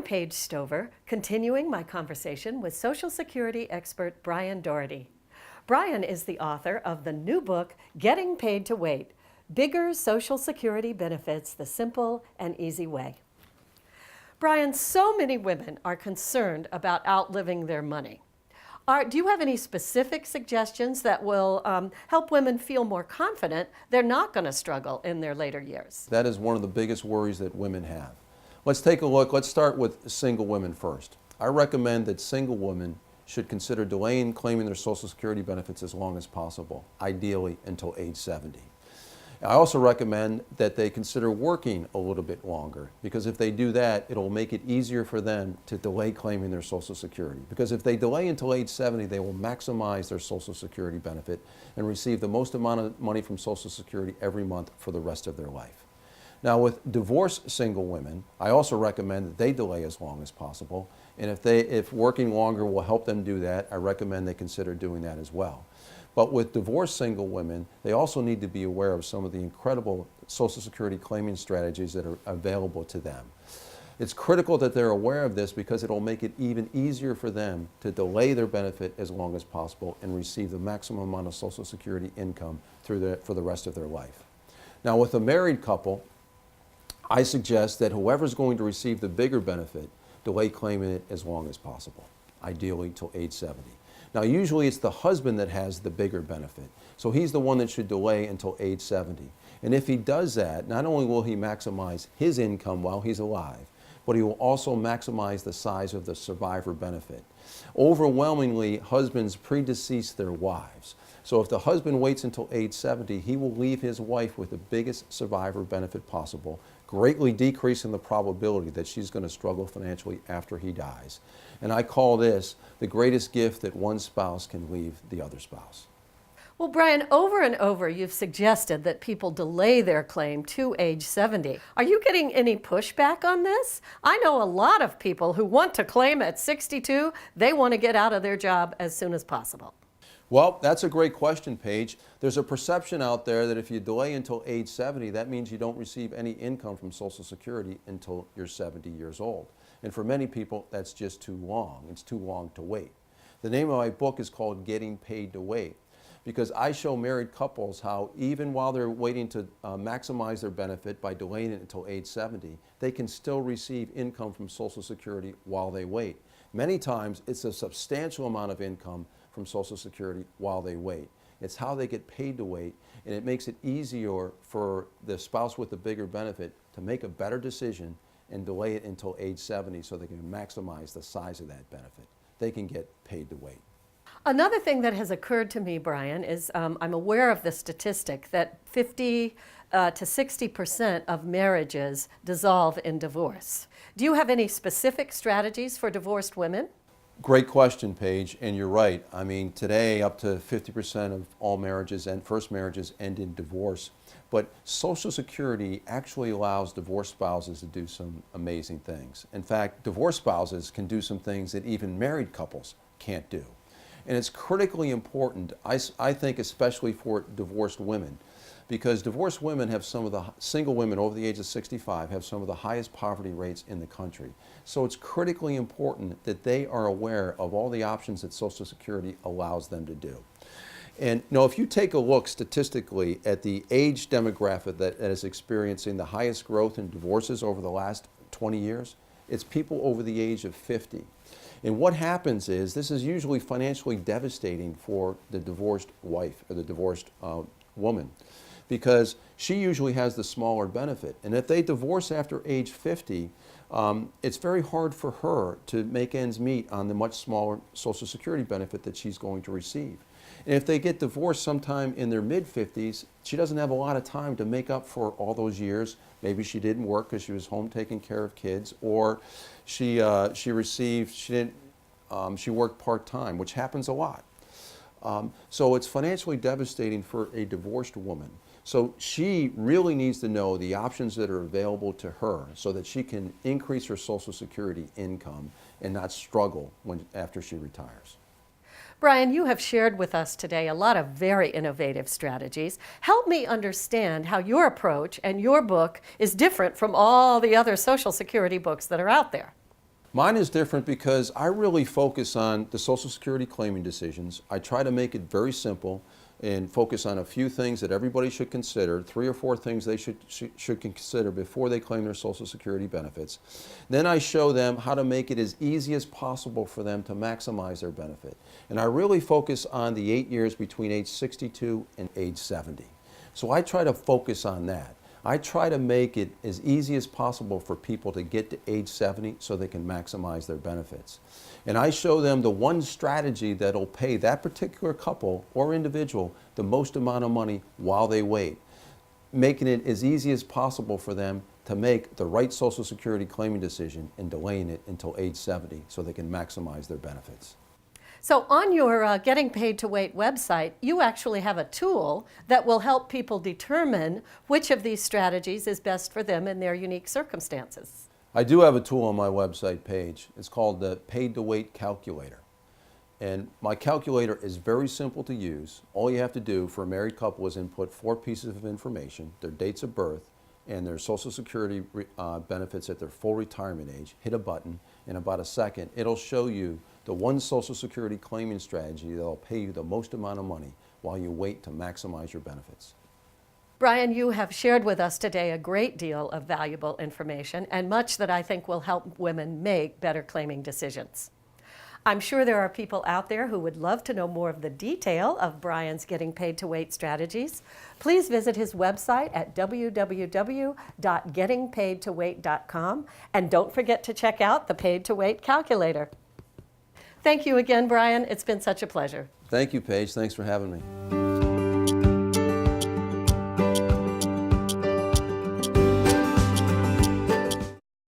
Paige Stover, continuing my conversation with Social Security expert Brian Doherty. Brian is the author of the new book, Getting Paid to Wait: Bigger Social Security Benefits the Simple and Easy Way. Brian, so many women are concerned about outliving their money. Do you have any specific suggestions that will help women feel more confident they're not going to struggle in their later years? That is one of the biggest worries that women have. Let's take a look. Let's start with single women first. I recommend that single women should consider delaying claiming their Social Security benefits as long as possible, ideally until age 70. I also recommend that they consider working a little bit longer, because if they do that, it'll make it easier for them to delay claiming their Social Security. Because if they delay until age 70, they will maximize their Social Security benefit and receive the most amount of money from Social Security every month for the rest of their life. Now, with divorced single women, I also recommend that they delay as long as possible. And if working longer will help them do that, I recommend they consider doing that as well. But with divorced single women, they also need to be aware of some of the incredible Social Security claiming strategies that are available to them. It's critical that they're aware of this, because it'll make it even easier for them to delay their benefit as long as possible and receive the maximum amount of Social Security income for the rest of their life. Now, with a married couple, I suggest that whoever's going to receive the bigger benefit, delay claiming it as long as possible, ideally till age 70. Now, usually it's the husband that has the bigger benefit, so he's the one that should delay until age 70. And if he does that, not only will he maximize his income while he's alive, but he will also maximize the size of the survivor benefit. Overwhelmingly, husbands predecease their wives. So if the husband waits until age 70, he will leave his wife with the biggest survivor benefit possible, greatly decreasing the probability that she's going to struggle financially after he dies. And I call this the greatest gift that one spouse can leave the other spouse. Well, Brian, over and over you've suggested that people delay their claim to age 70. Are you getting any pushback on this? I know a lot of people who want to claim at 62. They want to get out of their job as soon as possible. Well, that's a great question, Paige. There's a perception out there that if you delay until age 70, that means you don't receive any income from Social Security until you're 70 years old. And for many people, that's just too long. It's too long to wait. The name of my book is called Getting Paid to Wait, because I show married couples how even while they're waiting to maximize their benefit by delaying it until age 70, they can still receive income from Social Security while they wait. Many times, it's a substantial amount of income from Social Security while they wait. It's how they get paid to wait, and it makes it easier for the spouse with the bigger benefit to make a better decision and delay it until age 70 so they can maximize the size of that benefit. They can get paid to wait. Another thing that has occurred to me, Brian, is I'm aware of the statistic that 50 to 60% of marriages dissolve in divorce. Do you have any specific strategies for divorced women? Great question, Paige, and you're right. I mean, today up to 50% of all marriages and first marriages end in divorce. But Social Security actually allows divorced spouses to do some amazing things. In fact, divorced spouses can do some things that even married couples can't do. And it's critically important, I think, especially for divorced women, because divorced women have some of the, single women over the age of 65 have some of the highest poverty rates in the country. So it's critically important that they are aware of all the options that Social Security allows them to do. And you know, if you take a look statistically at the age demographic that is experiencing the highest growth in divorces over the last 20 years, it's people over the age of 50. And what happens is, this is usually financially devastating for the divorced wife or the divorced woman, because she usually has the smaller benefit. And if they divorce after age 50, it's very hard for her to make ends meet on the much smaller Social Security benefit that she's going to receive. And if they get divorced sometime in their mid-50s, she doesn't have a lot of time to make up for all those years. Maybe she didn't work because she was home taking care of kids, or she worked part-time, which happens a lot. So it's financially devastating for a divorced woman. So she really needs to know the options that are available to her so that she can increase her Social Security income and not struggle after she retires. Brian, you have shared with us today a lot of very innovative strategies. Help me understand how your approach and your book is different from all the other Social Security books that are out there. Mine is different because I really focus on the Social Security claiming decisions. I try to make it very simple and focus on a few things that everybody should consider, 3 or 4 things they should consider before they claim their Social Security benefits. Then I show them how to make it as easy as possible for them to maximize their benefit. And I really focus on the 8 years between age 62 and age 70. So I try to focus on that. I try to make it as easy as possible for people to get to age 70 so they can maximize their benefits. And I show them the one strategy that'll pay that particular couple or individual the most amount of money while they wait, making it as easy as possible for them to make the right Social Security claiming decision and delaying it until age 70 so they can maximize their benefits. So on your Getting Paid to Wait website, you actually have a tool that will help people determine which of these strategies is best for them in their unique circumstances. I do have a tool on my website page. It's called the Paid to Wait Calculator. And my calculator is very simple to use. All you have to do for a married couple is input 4 pieces of information, their dates of birth, and their Social Security benefits at their full retirement age. Hit a button. In about a second, it'll show you the one Social Security claiming strategy that'll pay you the most amount of money while you wait to maximize your benefits. Brian, you have shared with us today a great deal of valuable information and much that I think will help women make better claiming decisions. I'm sure there are people out there who would love to know more of the detail of Brian's Getting Paid to Wait strategies. Please visit his website at www.gettingpaidtowait.com, and don't forget to check out the Paid to Wait calculator. Thank you again, Brian. It's been such a pleasure. Thank you, Paige. Thanks for having me.